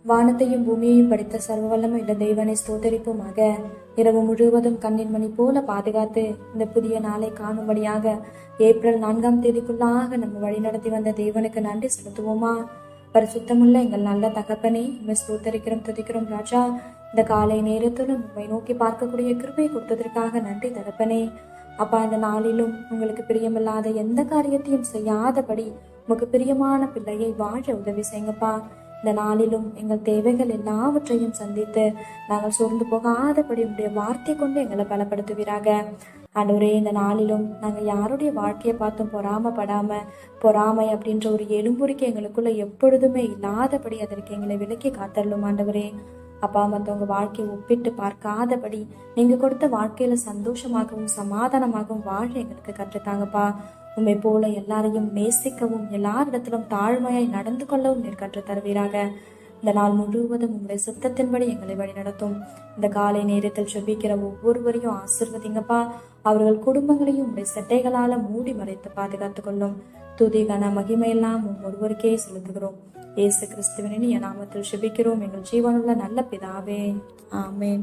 வானத்தையும் பூமியையும் படைத்த சர்வ வல்லமை உள்ள தெய்வனை ஸ்தோத்தரிப்போமாக. இரவு முழுவதும் கண்ணின் மணி போல பாதுகாத்து இந்த புதிய நாளை காணும்படியாக ஏப்ரல் 4ஆம் தேதிக்குள்ளாக நம்ம வழிநடத்தி வந்த தேவனுக்கு நன்றி செலுத்துவோமா? பரிசுத்தமுள்ள எங்கள் நல்ல தகப்பனே, உண்மை ஸ்தோத்தரிக்கிறோம், துதிக்கிறோம் ராஜா. இந்த காலை நேரத்திலும் உண்மை நோக்கி பார்க்கக்கூடிய கிருபை கொடுத்ததற்காக நன்றி தகப்பனே. அப்பா, இந்த நாளிலும் உங்களுக்கு பிரியமில்லாத எந்த காரியத்தையும் செய்யாதபடி உமக்கு பிரியமான பிள்ளையை வாழ உதவி செய்யுங்கப்பா. இந்த நாளிலும் எங்கள் தேவைகள் எல்லாவற்றையும் சந்தித்து நாங்கள் சோர்ந்து போகாதபடி உடைய வார்த்தை கொண்டு எங்களை பலப்படுத்துவீராக. ஆண்டவரே, இந்த நாளிலும் நாங்கள் யாருடைய வாழ்க்கையை பார்த்தும் பொறாமை அப்படின்ற ஒரு எலும்புரிக்கை எங்களுக்குள்ள எப்பொழுதுமே இல்லாதபடி அதற்கு எங்களை விலக்கி காத்தரலும் ஆண்டவரே. அப்பா, மற்றவங்க வாழ்க்கையை ஒப்பிட்டு பார்க்காதபடி நீங்க கொடுத்த வாழ்க்கையில சந்தோஷமாகவும் சமாதானமாகவும் வாழ எங்களுக்கு கற்றுத்தாங்கப்பா. உண்மை போல எல்லாரையும் நேசிக்கவும் எல்லாரிடத்திலும் தாழ்மையாய் நடந்து கொள்ளவும் நீர் கற்று தருவீராக. இந்த நாள் முழுவதும் உங்களுடைய சித்தத்தின்படி எங்களை வழி நடத்தும். இந்த காலை நேரத்தில் செபிக்கிற ஒவ்வொருவரையும் ஆசிர்வதிங்கப்பா. அவர்கள் குடும்பங்களையும் உடைய செட்டைகளால மூடி மறைத்து பாதுகாத்துக் கொள்ளும். துதி கன மகிமையெல்லாம் ஒருவருக்கே செலுத்துகிறோம். இயேசு கிறிஸ்துவின் நாமத்தில் செபிக்கிறோம் எங்கள் ஜீவனுள்ள நல்ல பிதாவே, ஆமேன்.